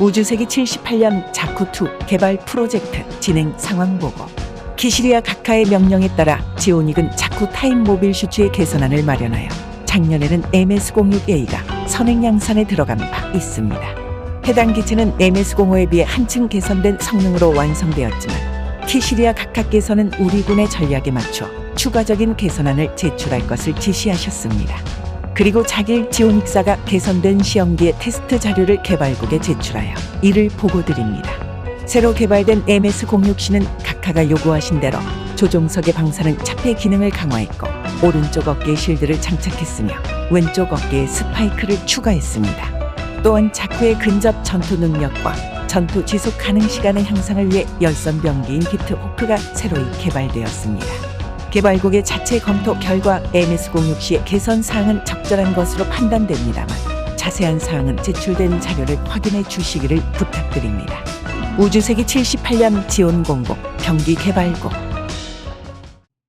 우주세기 78년 자쿠2 개발 프로젝트 진행 상황 보고. 키시리아 각하의 명령에 따라 지오닉은 자쿠 타임 모빌 슈츠의 개선안을 마련하여 작년에는 MS-06A가 선행 양산에 들어간 바 있습니다. 해당 기체는 MS-05에 비해 한층 개선된 성능으로 완성되었지만 키시리아 각하께서는 우리 군의 전략에 맞춰 추가적인 개선안을 제출할 것을 지시하셨습니다. 그리고 자길 지오닉사가 개선된 시험기의 테스트 자료를 개발국에 제출하여 이를 보고드립니다. 새로 개발된 MS-06C는 각하가 요구하신 대로 조종석의 방사능 차폐 기능을 강화했고 오른쪽 어깨에 실드를 장착했으며 왼쪽 어깨에 스파이크를 추가했습니다. 또한 자쿠의 근접 전투 능력과 전투 지속 가능 시간의 향상을 위해 열선 병기인 히트 호크가 새로이 개발되었습니다. 개발국의 자체 검토 결과 MS-06C의 개선 사항은 적절한 것으로 판단됩니다만 자세한 사항은 제출된 자료를 확인해 주시기를 부탁드립니다. 우주세기 78년 지온 공고 병기 개발국.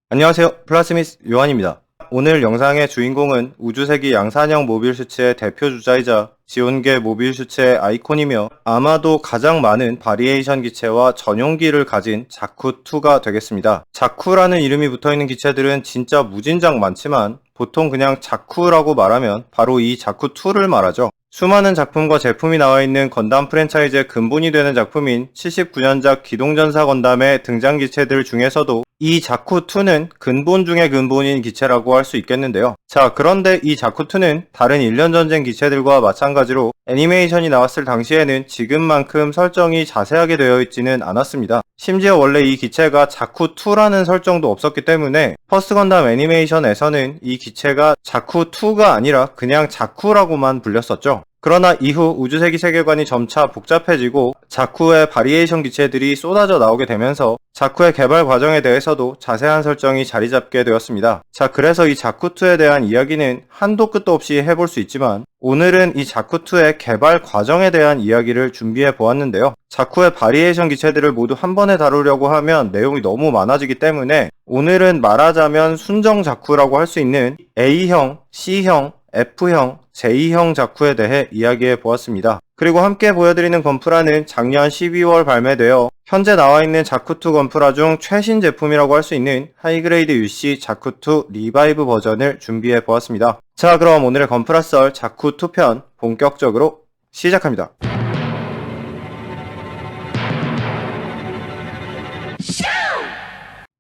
안녕하세요. 플라스미스 요한입니다. 오늘 영상의 주인공은 우주세기 양산형 모빌 슈츠의 대표 주자이자 지온계 모빌 슈츠의 아이콘이며 아마도 가장 많은 바리에이션 기체와 전용기를 가진 자쿠2가 되겠습니다. 자쿠라는 이름이 붙어있는 기체들은 진짜 무진장 많지만 보통 그냥 자쿠라고 말하면 바로 이 자쿠2를 말하죠. 수많은 작품과 제품이 나와있는 건담 프랜차이즈의 근본이 되는 작품인 79년작 기동전사 건담의 등장 기체들 중에서도 이 자쿠2는 근본 중의 근본인 기체라고 할 수 있겠는데요. 자, 그런데 이 자쿠2는 다른 1년 전쟁 기체들과 마찬가지로 애니메이션이 나왔을 당시에는 지금만큼 설정이 자세하게 되어 있지는 않았습니다. 심지어 원래 이 기체가 자쿠2라는 설정도 없었기 때문에 퍼스트 건담 애니메이션에서는 이 기체가 자쿠2가 아니라 그냥 자쿠라고만 불렸었죠. 그러나 이후 우주세기 세계관이 점차 복잡해지고 자쿠의 바리에이션 기체들이 쏟아져 나오게 되면서 자쿠의 개발 과정에 대해서도 자세한 설정이 자리 잡게 되었습니다. 자, 그래서 이 자쿠2에 대한 이야기는 한도 끝도 없이 해볼 수 있지만 오늘은 이 자쿠2의 개발 과정에 대한 이야기를 준비해 보았는데요. 자쿠의 바리에이션 기체들을 모두 한 번에 다루려고 하면 내용이 너무 많아지기 때문에 오늘은 말하자면 순정 자쿠라고 할 수 있는 A형, C형, F형, J형 자쿠에 대해 이야기해 보았습니다. 그리고 함께 보여드리는 건프라는 작년 12월 발매되어 현재 나와있는 자쿠2 건프라 중 최신 제품이라고 할 수 있는 하이그레이드 UC 자쿠2 리바이브 버전을 준비해 보았습니다. 자, 그럼 오늘의 건프라 썰 자쿠2 편 본격적으로 시작합니다.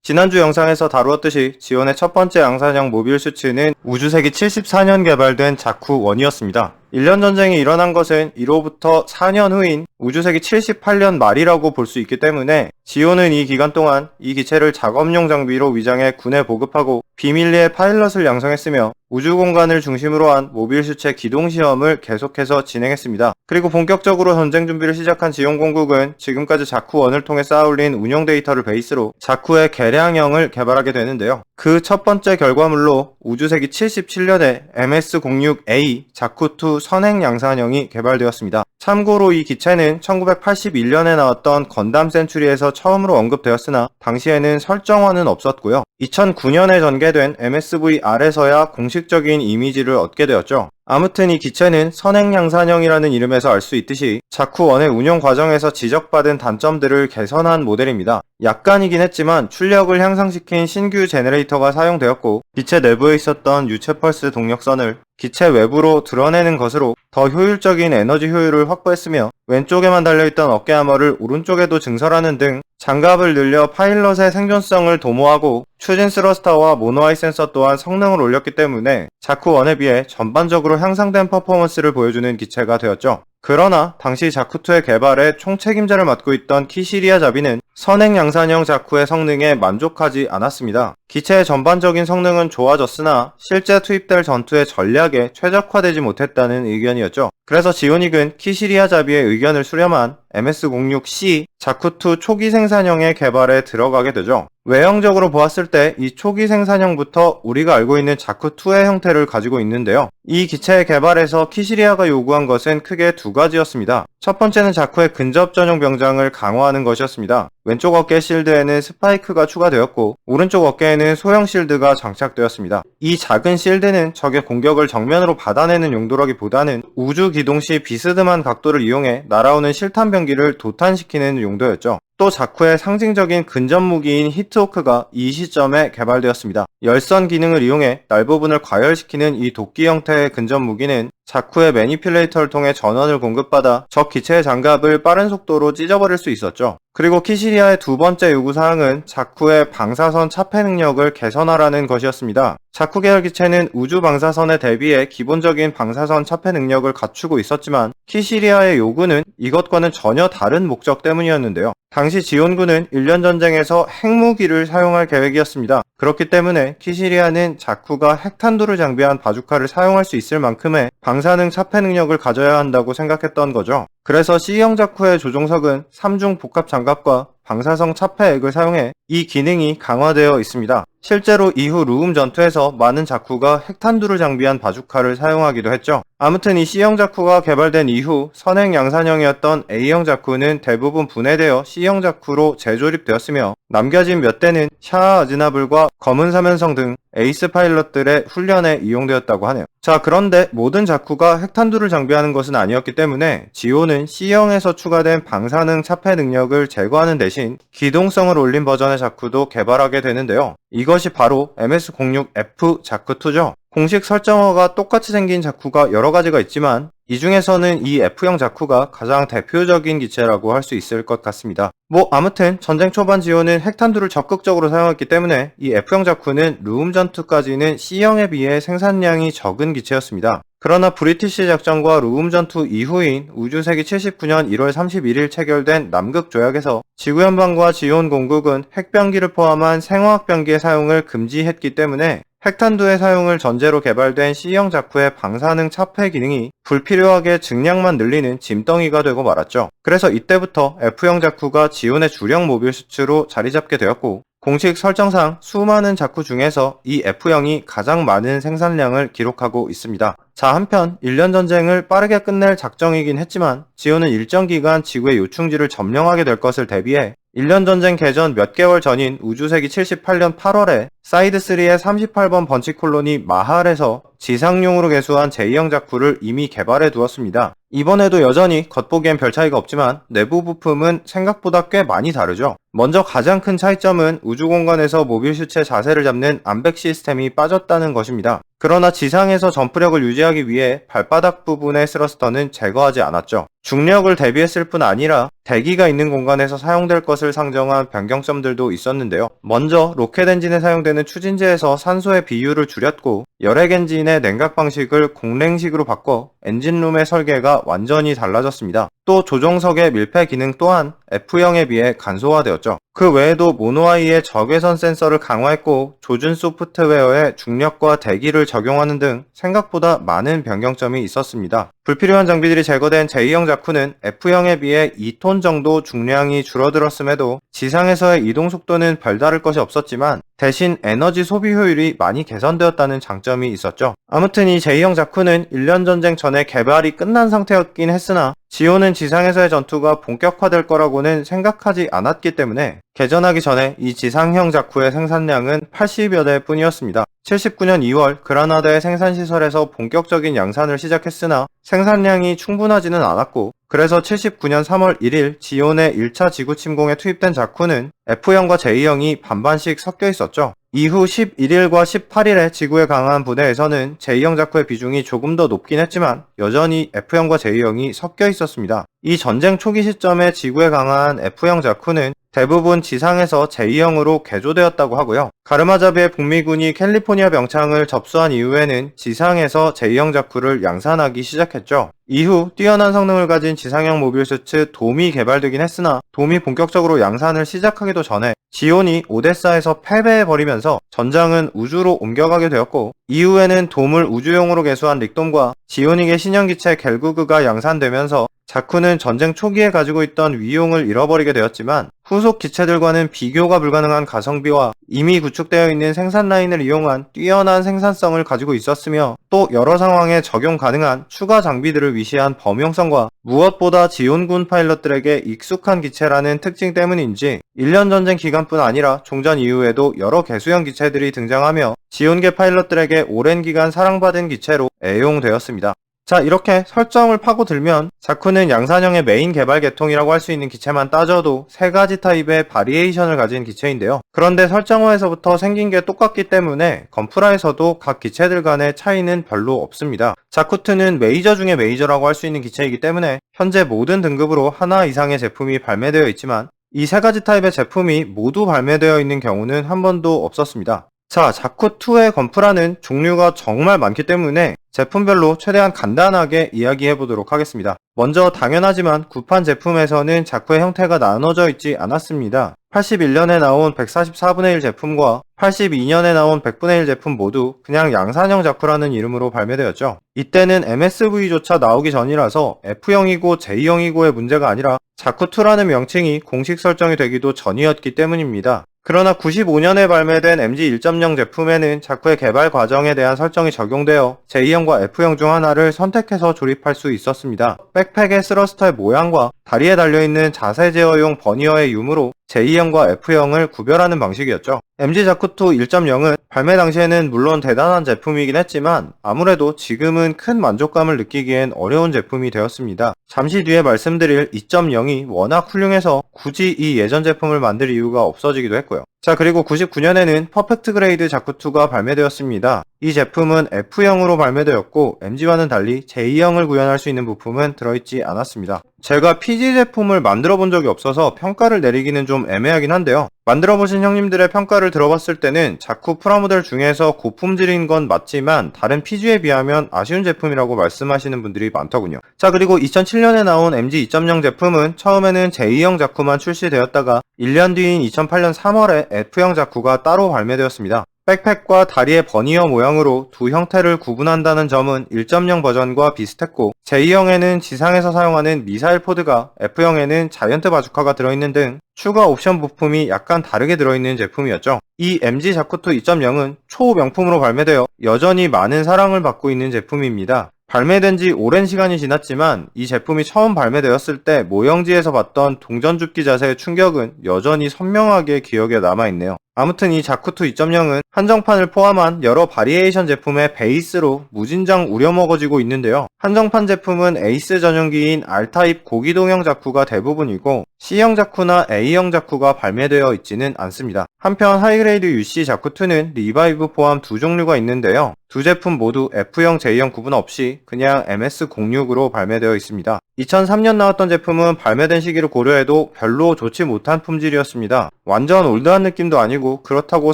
지난주 영상에서 다루었듯이 지온의 첫 번째 양산형 모빌 슈츠는 우주세기 74년 개발된 자쿠1이었습니다. 1년 전쟁이 일어난 것은 이로부터 4년 후인 우주세기 78년 말이라고 볼 수 있기 때문에 지온은 이 기간 동안 이 기체를 작업용 장비로 위장해 군에 보급하고 비밀리에 파일럿을 양성했으며 우주공간을 중심으로 한 모빌 슈츠의 기동 시험을 계속해서 진행했습니다. 그리고 본격적으로 전쟁 준비를 시작한 지온 공국은 지금까지 자쿠1을 통해 쌓아올린 운영 데이터를 베이스로 자쿠의 개량형을 개발하게 되는데요. 그 첫 번째 결과물로 우주세기 77년에 MS-06A 자쿠2 선행 양산형이 개발되었습니다. 참고로 이 기체는 1981년에 나왔던 건담 센츄리에서 처음으로 언급되었으나 당시에는 설정화는 없었고요. 2009년에 전개된 MSVR에서야 공식적인 이미지를 얻게 되었죠. 아무튼 이 기체는 선행 양산형이라는 이름에서 알 수 있듯이 자쿠1의 운영 과정에서 지적받은 단점들을 개선한 모델입니다. 약간이긴 했지만 출력을 향상시킨 신규 제너레이터가 사용되었고 기체 내부에 있었던 유체 펄스 동력선을 기체 외부로 드러내는 것으로 더 효율적인 에너지 효율을 확보했으며 왼쪽에만 달려있던 어깨 아머를 오른쪽에도 증설하는 등 장갑을 늘려 파일럿의 생존성을 도모하고 추진 스러스터와 모노아이 센서 또한 성능을 올렸기 때문에 자쿠1에 비해 전반적으로 향상된 퍼포먼스를 보여주는 기체가 되었죠. 그러나 당시 자쿠2의 개발에 총책임자를 맡고 있던 키시리아 자비는 선행 양산형 자쿠의 성능에 만족하지 않았습니다. 기체의 전반적인 성능은 좋아졌으나 실제 투입될 전투의 전략에 최적화되지 못했다는 의견이었죠. 그래서 지오닉은 키시리아 자비의 의견을 수렴한 MS-06C 자쿠2 초기 생산형의 개발에 들어가게 되죠. 외형적으로 보았을 때 이 초기 생산형부터 우리가 알고 있는 자쿠2의 형태를 가지고 있는데요. 이 기체의 개발에서 키시리아가 요구한 것은 크게 두 가지였습니다. 첫 번째는 자쿠의 근접 전용 병장을 강화하는 것이었습니다. 왼쪽 어깨 실드에는 스파이크가 추가되었고 오른쪽 어깨에는 소형 실드가 장착되었습니다. 이 작은 실드는 적의 공격을 정면으로 받아내는 용도라기보다는 우주 기동 시 비스듬한 각도를 이용해 날아오는 실탄 병기를 도탄시키는 용도였죠. 또 자쿠의 상징적인 근접 무기인 히트호크가 이 시점에 개발되었습니다. 열선 기능을 이용해 날 부분을 과열시키는 이 도끼 형태의 근접 무기는 자쿠의 매니퓰레이터를 통해 전원을 공급받아 적 기체의 장갑을 빠른 속도로 찢어버릴 수 있었죠. 그리고 키시리아의 두 번째 요구사항은 자쿠의 방사선 차폐 능력을 개선하라는 것이었습니다. 자쿠 계열 기체는 우주 방사선에 대비해 기본적인 방사선 차폐 능력을 갖추고 있었지만 키시리아의 요구는 이것과는 전혀 다른 목적 때문이었는데요. 당시 지온군은 1년 전쟁에서 핵무기를 사용할 계획이었습니다. 그렇기 때문에 키시리아는 자쿠가 핵탄두를 장비한 바주카를 사용할 수 있을 만큼의 방사능 차폐 능력을 가져야 한다고 생각했던 거죠. 그래서 C형 자쿠의 조종석은 3중 복합 장갑과 방사성 차폐액을 사용해 이 기능이 강화되어 있습니다. 실제로 이후 루움 전투에서 많은 자쿠가 핵탄두를 장비한 바주카를 사용하기도 했죠. 아무튼 이 C형 자쿠가 개발된 이후 선행 양산형이었던 A형 자쿠는 대부분 분해되어 C형 자쿠로 재조립되었으며 남겨진 몇 대는 샤아 아즈나불과 검은 사면성 등 에이스 파일럿들의 훈련에 이용되었다고 하네요. 자, 그런데 모든 자쿠가 핵탄두를 장비하는 것은 아니었기 때문에 지온은 C형에서 추가된 방사능 차폐 능력을 제거하는 대신 기동성을 올린 버전의 자쿠도 개발하게 되는데요. 이것이 바로 MS-06F 자쿠2죠. 공식 설정어가 똑같이 생긴 자쿠가 여러 가지가 있지만 이 중에서는 이 F형 자쿠가 가장 대표적인 기체라고 할 수 있을 것 같습니다. 아무튼 전쟁 초반 지온은 핵탄두를 적극적으로 사용했기 때문에 이 F형 자쿠는 루움 전투까지는 C형에 비해 생산량이 적은 기체였습니다. 그러나 브리티시 작전과 루움 전투 이후인 우주세기 79년 1월 31일 체결된 남극 조약에서 지구연방과 지온 공국은 핵병기를 포함한 생화학 병기의 사용을 금지했기 때문에 핵탄두의 사용을 전제로 개발된 C형 자쿠의 방사능 차폐 기능이 불필요하게 증량만 늘리는 짐덩이가 되고 말았죠. 그래서 이때부터 F형 자쿠가 지온의 주력 모빌 슈츠로 자리 잡게 되었고 공식 설정상 수많은 자쿠 중에서 이 F형이 가장 많은 생산량을 기록하고 있습니다. 자, 한편 1년 전쟁을 빠르게 끝낼 작정이긴 했지만 지온은 일정 기간 지구의 요충지를 점령하게 될 것을 대비해 1년 전쟁 개전 몇 개월 전인 우주세기 78년 8월에 사이드3의 38번 번치 콜로니 마할에서 지상용으로 개수한 제2형 자쿠를 이미 개발해 두었습니다. 이번에도 여전히 겉보기엔 별 차이가 없지만 내부 부품은 생각보다 꽤 많이 다르죠. 먼저 가장 큰 차이점은 우주공간에서 모빌 슈츠의 자세를 잡는 암백 시스템이 빠졌다는 것입니다. 그러나 지상에서 점프력을 유지하기 위해 발바닥 부분의 스러스터는 제거하지 않았죠. 중력을 대비했을 뿐 아니라 대기가 있는 공간에서 사용될 것을 상정한 변경점들도 있었는데요. 먼저 로켓 엔진에 사용되는 추진제에서 산소의 비율을 줄였고 열핵 엔진의 냉각 방식을 공랭식으로 바꿔 엔진룸의 설계가 완전히 달라졌습니다. 또 조종석의 밀폐 기능 또한 F형에 비해 간소화되었죠. 그 외에도 모노아이의 적외선 센서를 강화했고 조준 소프트웨어에 중력과 대기를 적용하는 등 생각보다 많은 변경점이 있었습니다. 불필요한 장비들이 제거된 제2형 자쿠는 F형에 비해 2톤 정도 중량이 줄어들었음에도 지상에서의 이동 속도는 별다를 것이 없었지만 대신 에너지 소비 효율이 많이 개선되었다는 장점이 있었죠. 아무튼 이 제2형 자쿠는 1년 전쟁 전에 개발이 끝난 상태였긴 했으나 지온은 지상에서의 전투가 본격화될 거라고는 생각하지 않았기 때문에 개전하기 전에 이 지상형 자쿠의 생산량은 80여 대 뿐이었습니다. 79년 2월 그라나다의 생산시설에서 본격적인 양산을 시작했으나 생산량이 충분하지는 않았고 그래서 79년 3월 1일 지온의 1차 지구 침공에 투입된 자쿠는 F형과 제2형이 반반씩 섞여 있었죠. 이후 11일과 18일에 지구에 강한 부대에서는 제2형 자쿠의 비중이 조금 더 높긴 했지만 여전히 F형과 제2형이 섞여 있었습니다. 이 전쟁 초기 시점에 지구에 강한 F형 자쿠는 대부분 지상에서 제2형으로 개조되었다고 하고요. 가르마자비의 북미군이 캘리포니아 병창을 접수한 이후에는 지상에서 제2형 자쿠를 양산하기 시작했죠. 이후 뛰어난 성능을 가진 지상형 모빌 슈츠 돔이 개발되긴 했으나 돔이 본격적으로 양산을 시작하기도 전에 지온이 오데사에서 패배해버리면서 전장은 우주로 옮겨가게 되었고 이후에는 돔을 우주용으로 개수한 릭돔과 지오닉의 신형기체 겔구그가 양산되면서 자쿠는 전쟁 초기에 가지고 있던 위용을 잃어버리게 되었지만 후속 기체들과는 비교가 불가능한 가성비와 이미 구축되어 있는 생산 라인을 이용한 뛰어난 생산성을 가지고 있었으며 또 여러 상황에 적용 가능한 추가 장비들을 위시한 범용성과 무엇보다 지온군 파일럿들에게 익숙한 기체라는 특징 때문인지 1년 전쟁 기간뿐 아니라 종전 이후에도 여러 개수형 기체들이 등장하며 지온계 파일럿들에게 오랜 기간 사랑받은 기체로 애용되었습니다. 자, 이렇게 설정을 파고들면 자쿠는 양산형의 메인 개발 계통이라고 할 수 있는 기체만 따져도 3가지 타입의 바리에이션을 가진 기체인데요. 그런데 설정화에서부터 생긴 게 똑같기 때문에 건프라에서도 각 기체들 간의 차이는 별로 없습니다. 자쿠2는 메이저 중에 메이저라고 할 수 있는 기체이기 때문에 현재 모든 등급으로 하나 이상의 제품이 발매되어 있지만 이 3가지 타입의 제품이 모두 발매되어 있는 경우는 한 번도 없었습니다. 자, 자쿠2의 건프라는 종류가 정말 많기 때문에 제품별로 최대한 간단하게 이야기해 보도록 하겠습니다. 먼저 당연하지만 구판 제품에서는 자쿠의 형태가 나눠져 있지 않았습니다. 81년에 나온 144분의 1 제품과 82년에 나온 100분의 1 제품 모두 그냥 양산형 자쿠라는 이름으로 발매되었죠. 이때는 MSV조차 나오기 전이라서 F형이고 J형이고의 문제가 아니라 자쿠2라는 명칭이 공식 설정이 되기도 전이었기 때문입니다. 그러나 95년에 발매된 MG 1.0 제품에는 자쿠의 개발 과정에 대한 설정이 적용되어 J형과 F형 중 하나를 선택해서 조립할 수 있었습니다. 백팩의 스러스터의 모양과 다리에 달려있는 자세 제어용 버니어의 유무로 J형과 F형을 구별하는 방식이었죠. MG 자쿠2 1.0은 발매 당시에는 물론 대단한 제품이긴 했지만 아무래도 지금은 큰 만족감을 느끼기엔 어려운 제품이 되었습니다. 잠시 뒤에 말씀드릴 2.0이 워낙 훌륭해서 굳이 이 예전 제품을 만들 이유가 없어지기도 했고요. 자, 그리고 99년에는 퍼펙트 그레이드 자쿠2가 발매되었습니다. 이 제품은 F형으로 발매되었고 MG와는 달리 J형을 구현할 수 있는 부품은 들어있지 않았습니다. 제가 PG 제품을 만들어 본 적이 없어서 평가를 내리기는 좀 애매하긴 한데요. 만들어 보신 형님들의 평가를 들어봤을 때는 자쿠 프라모델 중에서 고품질인 건 맞지만 다른 PG에 비하면 아쉬운 제품이라고 말씀하시는 분들이 많더군요. 자, 그리고 2007년에 나온 MG 2.0 제품은 처음에는 J형 자쿠만 출시되었다가 1년 뒤인 2008년 3월에 F형 자쿠가 따로 발매되었습니다. 백팩과 다리의 버니어 모양으로 두 형태를 구분한다는 점은 1.0 버전과 비슷했고 J형에는 지상에서 사용하는 미사일 포드가 F형에는 자이언트 바주카가 들어있는 등 추가 옵션 부품이 약간 다르게 들어있는 제품이었죠. 이 MG 자쿠2 2.0은 초명품으로 발매되어 여전히 많은 사랑을 받고 있는 제품입니다. 발매된 지 오랜 시간이 지났지만 이 제품이 처음 발매되었을 때 모형지에서 봤던 동전줍기 자세의 충격은 여전히 선명하게 기억에 남아있네요. 아무튼 이 자쿠2 2.0은 한정판을 포함한 여러 바리에이션 제품의 베이스로 무진장 우려먹어지고 있는데요. 한정판 제품은 에이스 전용기인 R타입 고기동형 자쿠가 대부분이고 C형 자쿠나 A형 자쿠가 발매되어 있지는 않습니다. 한편 하이그레이드 UC 자쿠2는 리바이브 포함 두 종류가 있는데요. 두 제품 모두 F형, J형 구분 없이 그냥 MS06으로 발매되어 있습니다. 2003년 나왔던 제품은 발매된 시기를 고려해도 별로 좋지 못한 품질이었습니다. 완전 올드한 느낌도 아니고 그렇다고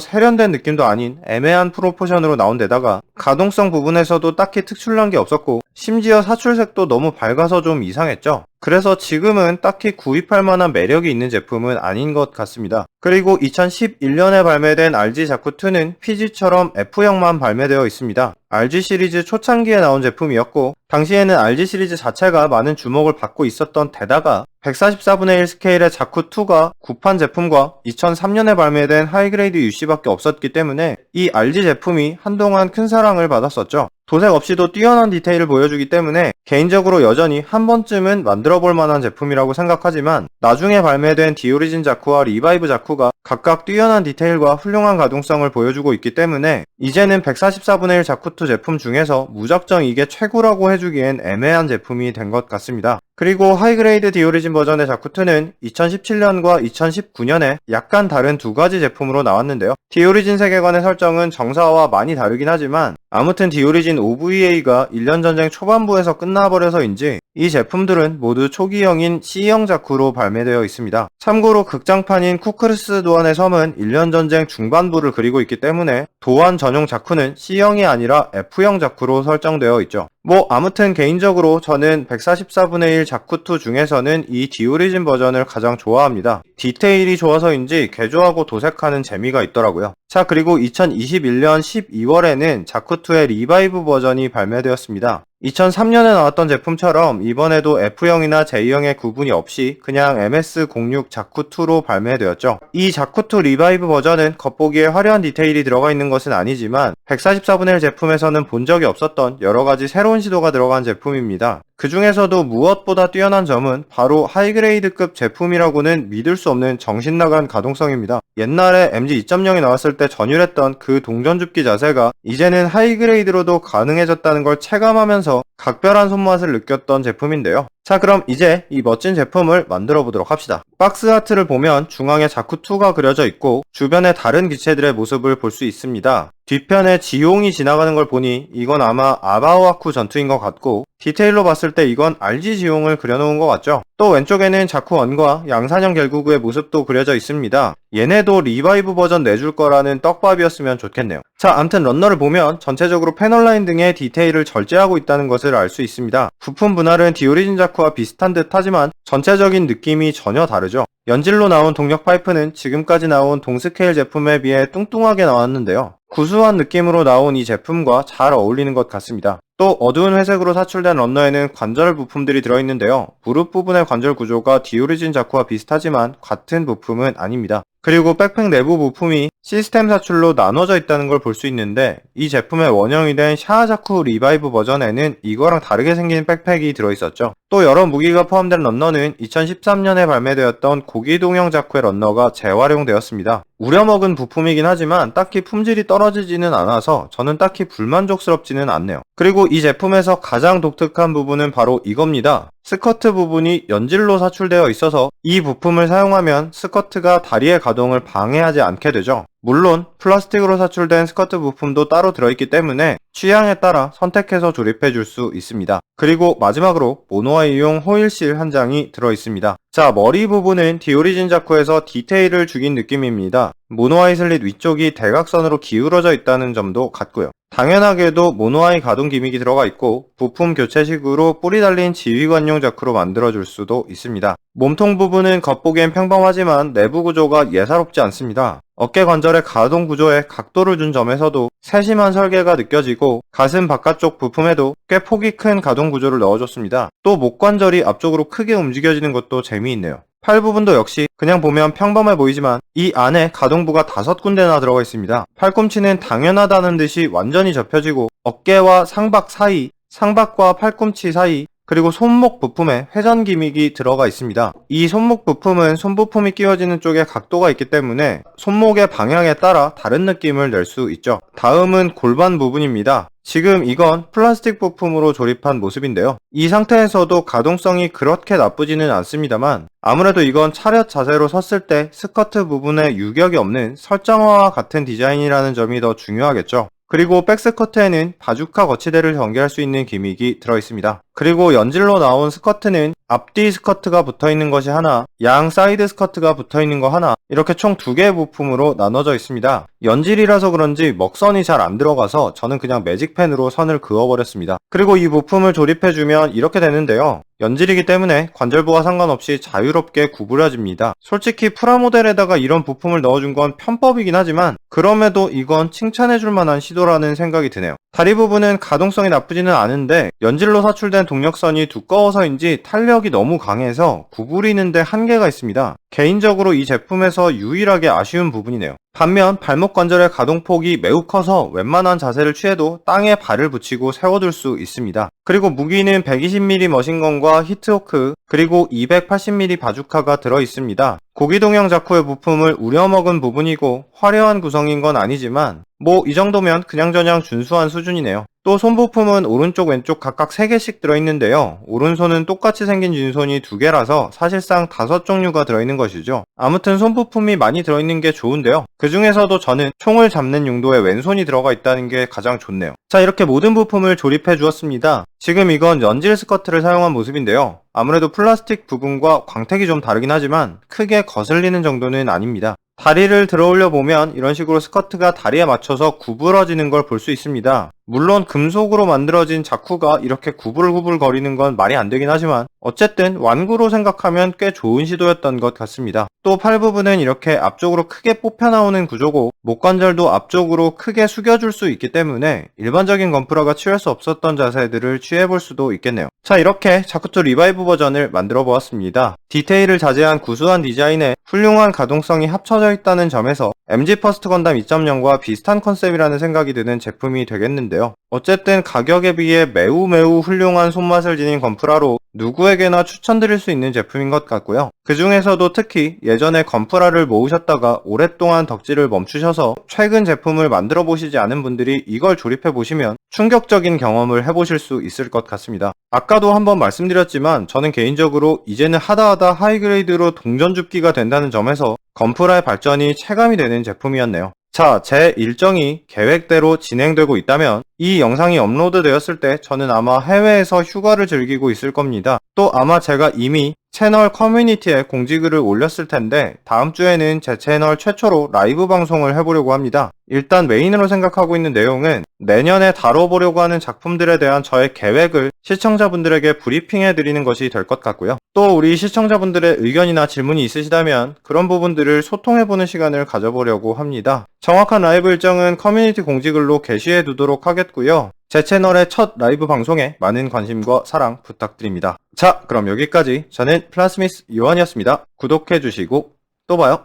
세련된 느낌도 아닌 애매한 프로포션으로 나온 데다가 가동성 부분에서도 딱히 특출난 게 없었고 심지어 사출색도 너무 밝아서 좀 이상했죠. 그래서 지금은 딱히 구입할 만한 매력이 있는 제품은 아닌 것 같습니다. 그리고 2011년에 발매된 RG 자쿠2는 PG처럼 F형만 발매되어 있습니다. RG 시리즈 초창기에 나온 제품이었고 당시에는 RG 시리즈 자체가 많은 주목을 받고 있었던 데다가 144분의 1 스케일의 자쿠2가 구판 제품과 2003년에 발매된 하이그레이드 UC밖에 없었기 때문에 이 RG 제품이 한동안 큰 사랑을 받았었죠. 도색 없이도 뛰어난 디테일을 보여주기 때문에 개인적으로 여전히 한 번쯤은 만들어볼 만한 제품이라고 생각하지만 나중에 발매된 디오리진 자쿠와 리바이브 자쿠가 각각 뛰어난 디테일과 훌륭한 가동성을 보여주고 있기 때문에 이제는 144분의 1 자쿠2 제품 중에서 무작정 이게 최고라고 해주기엔 애매한 제품이 된 것 같습니다. 그리고 하이그레이드 디오리진 버전의 자쿠2는 2017년과 2019년에 약간 다른 두 가지 제품으로 나왔는데요. 디오리진 세계관의 설정은 정사와 많이 다르긴 하지만 아무튼 디오리진 OVA가 1년 전쟁 초반부에서 끝나버려서인지 이 제품들은 모두 초기형인 C형 자쿠로 발매되어 있습니다. 참고로 극장판인 쿠크르스 도안의 섬은 1년 전쟁 중반부를 그리고 있기 때문에 도안 전용 자쿠는 C형이 아니라 F형 자쿠로 설정되어 있죠. 아무튼 개인적으로 저는 144분의 1 자쿠2 중에서는 이 디오리진 버전을 가장 좋아합니다. 디테일이 좋아서인지 개조하고 도색하는 재미가 있더라고요. 자, 그리고 2021년 12월에는 자쿠2의 리바이브 버전이 발매되었습니다. 2003년에 나왔던 제품처럼 이번에도 F형이나 J형의 구분이 없이 그냥 MS06 자쿠2로 발매되었죠. 이 자쿠2 리바이브 버전은 겉보기에 화려한 디테일이 들어가 있는 것은 아니지만 144분의 1 제품에서는 본 적이 없었던 여러가지 새로운 시도가 들어간 제품입니다. 그 중에서도 무엇보다 뛰어난 점은 바로 하이그레이드급 제품이라고는 믿을 수 없는 정신나간 가동성입니다. 옛날에 MG 2.0이 나왔을 때 전율했던 그 동전줍기 자세가 이제는 하이그레이드로도 가능해졌다는 걸 체감하면서 보면서 각별한 손맛을 느꼈던 제품인데요. 자, 그럼 이제 이 멋진 제품을 만들어 보도록 합시다. 박스 아트를 보면 중앙에 자쿠2가 그려져 있고 주변에 다른 기체들의 모습을 볼 수 있습니다. 뒤편에 지용이 지나가는 걸 보니 이건 아마 아바오아쿠 전투인 것 같고, 디테일로 봤을 때 이건 RG 지용을 그려놓은 것 같죠? 또 왼쪽에는 자쿠1과 양산형 결구구의 모습도 그려져 있습니다. 얘네도 리바이브 버전 내줄 거라는 떡밥이었으면 좋겠네요. 자, 암튼 런너를 보면 전체적으로 패널 라인 등의 디테일을 절제하고 있다는 것을 알 수 있습니다. 부품 분할은 디오리진 자쿠와 비슷한 듯 하지만 전체적인 느낌이 전혀 다르죠. 연질로 나온 동력 파이프는 지금까지 나온 동스케일 제품에 비해 뚱뚱하게 나왔는데요. 구수한 느낌으로 나온 이 제품과 잘 어울리는 것 같습니다. 또 어두운 회색으로 사출된 런너에는 관절 부품들이 들어있는데요. 무릎 부분의 관절 구조가 디오리진 자쿠와 비슷하지만 같은 부품은 아닙니다. 그리고 백팩 내부 부품이 시스템 사출로 나눠져 있다는 걸 볼 수 있는데, 이 제품의 원형이 된 샤아자쿠 리바이브 버전에는 이거랑 다르게 생긴 백팩이 들어있었죠. 또 여러 무기가 포함된 런너는 2013년에 발매되었던 고기동형 자쿠의 런너가 재활용되었습니다. 우려먹은 부품이긴 하지만 딱히 품질이 떨어지지는 않아서 저는 딱히 불만족스럽지는 않네요. 그리고 이 제품에서 가장 독특한 부분은 바로 이겁니다. 스커트 부분이 연질로 사출되어 있어서 이 부품을 사용하면 스커트가 다리의 가동을 방해하지 않게 되죠. 물론 플라스틱으로 사출된 스커트 부품도 따로 들어있기 때문에 취향에 따라 선택해서 조립해 줄 수 있습니다. 그리고 마지막으로 모노아이용 호일실 한 장이 들어있습니다. 자, 머리 부분은 디오리진 자쿠에서 디테일을 죽인 느낌입니다. 모노아이 슬릿 위쪽이 대각선으로 기울어져 있다는 점도 같고요. 당연하게도 모노아이 가동 기믹이 들어가 있고 부품 교체식으로 뿌리 달린 지휘관용 자쿠로 만들어줄 수도 있습니다. 몸통 부분은 겉보기엔 평범하지만 내부 구조가 예사롭지 않습니다. 어깨 관절의 가동 구조에 각도를 준 점에서도 세심한 설계가 느껴지고, 가슴 바깥쪽 부품에도 꽤 폭이 큰 가동 구조를 넣어줬습니다. 또 목 관절이 앞쪽으로 크게 움직여지는 것도 재미있네요. 팔 부분도 역시 그냥 보면 평범해 보이지만 이 안에 가동부가 5군데나 들어가 있습니다. 팔꿈치는 당연하다는 듯이 완전히 접혀지고 어깨와 상박 사이, 상박과 팔꿈치 사이, 그리고 손목 부품에 회전 기믹이 들어가 있습니다. 이 손목 부품은 손부품이 끼워지는 쪽에 각도가 있기 때문에 손목의 방향에 따라 다른 느낌을 낼 수 있죠. 다음은 골반 부분입니다. 지금 이건 플라스틱 부품으로 조립한 모습인데요. 이 상태에서도 가동성이 그렇게 나쁘지는 않습니다만 아무래도 이건 차렷 자세로 섰을 때 스커트 부분에 유격이 없는 설정화와 같은 디자인이라는 점이 더 중요하겠죠. 그리고 백스커트에는 바주카 거치대를 전개할 수 있는 기믹이 들어있습니다. 그리고 연질로 나온 스커트는 앞뒤 스커트가 붙어있는 것이 하나, 양 사이드 스커트가 붙어있는 거 하나, 이렇게 총 2개의 부품으로 나눠져 있습니다. 연질이라서 그런지 먹선이 잘 안 들어가서 저는 그냥 매직펜으로 선을 그어버렸습니다. 그리고 이 부품을 조립해주면 이렇게 되는데요. 연질이기 때문에 관절부와 상관없이 자유롭게 구부려집니다. 솔직히 프라모델에다가 이런 부품을 넣어준 건 편법이긴 하지만 그럼에도 이건 칭찬해줄 만한 시도라는 생각이 드네요. 다리 부분은 가동성이 나쁘지는 않은데 연질로 사출된 동력선이 두꺼워서인지 탄력이 너무 강해서 구부리는데 한계가 있습니다. 개인적으로 이 제품에서 유일하게 아쉬운 부분이네요. 반면 발목 관절의 가동폭이 매우 커서 웬만한 자세를 취해도 땅에 발을 붙이고 세워둘 수 있습니다. 그리고 무기는 120mm 머신건과 히트호크, 그리고 280mm 바주카가 들어있습니다. 고기동형 자쿠의 부품을 우려먹은 부분이고 화려한 구성인 건 아니지만 뭐 이 정도면 그냥저냥 준수한 수준이네요. 또 손부품은 오른쪽 왼쪽 각각 3개씩 들어있는데요. 오른손은 똑같이 생긴 진손이 2개라서 사실상 5종류가 들어있는 것이죠. 아무튼 손부품이 많이 들어있는 게 좋은데요. 그 중에서도 저는 총을 잡는 용도의 왼손이 들어가 있다는 게 가장 좋네요. 자, 이렇게 모든 부품을 조립해 주었습니다. 지금 이건 연질 스커트를 사용한 모습인데요. 아무래도 플라스틱 부분과 광택이 좀 다르긴 하지만 크게 거슬리는 정도는 아닙니다. 다리를 들어 올려 보면 이런 식으로 스커트가 다리에 맞춰서 구부러지는 걸 볼 수 있습니다. 물론 금속으로 만들어진 자쿠가 이렇게 구불구불 거리는 건 말이 안 되긴 하지만 어쨌든 완구로 생각하면 꽤 좋은 시도였던 것 같습니다. 또 팔 부분은 이렇게 앞쪽으로 크게 뽑혀 나오는 구조고 목관절도 앞쪽으로 크게 숙여줄 수 있기 때문에 일반적인 건프라가 취할 수 없었던 자세들을 취해볼 수도 있겠네요. 자, 이렇게 자쿠2 리바이브 버전을 만들어 보았습니다. 디테일을 자제한 구수한 디자인에 훌륭한 가동성이 합쳐져 있다는 점에서 MG 퍼스트 건담 2.0과 비슷한 컨셉이라는 생각이 드는 제품이 되겠는데요. 어쨌든 가격에 비해 매우 훌륭한 손맛을 지닌 건프라로 누구에게나 추천드릴 수 있는 제품인 것 같고요. 그 중에서도 특히 예전에 건프라를 모으셨다가 오랫동안 덕질을 멈추셔서 최근 제품을 만들어 보시지 않은 분들이 이걸 조립해 보시면 충격적인 경험을 해보실 수 있을 것 같습니다. 아까도 한번 말씀드렸지만 저는 개인적으로 이제는 하다하다 하이그레이드로 동전줍기가 된다는 점에서 건프라의 발전이 체감이 되는 제품이었네요. 자, 제 일정이 계획대로 진행되고 있다면 이 영상이 업로드 되었을 때 저는 아마 해외에서 휴가를 즐기고 있을 겁니다. 또 아마 제가 이미 채널 커뮤니티에 공지글을 올렸을 텐데 다음 주에는 제 채널 최초로 라이브 방송을 해보려고 합니다. 일단 메인으로 생각하고 있는 내용은 내년에 다뤄보려고 하는 작품들에 대한 저의 계획을 시청자분들에게 브리핑해드리는 것이 될 것 같고요. 또 우리 시청자분들의 의견이나 질문이 있으시다면 그런 부분들을 소통해보는 시간을 가져보려고 합니다. 정확한 라이브 일정은 커뮤니티 공지글로 게시해 두도록 하겠고요. 제 채널의 첫 라이브 방송에 많은 관심과 사랑 부탁드립니다. 자, 그럼 여기까지 저는 플라스미스 요한이었습니다. 구독해주시고 또 봐요.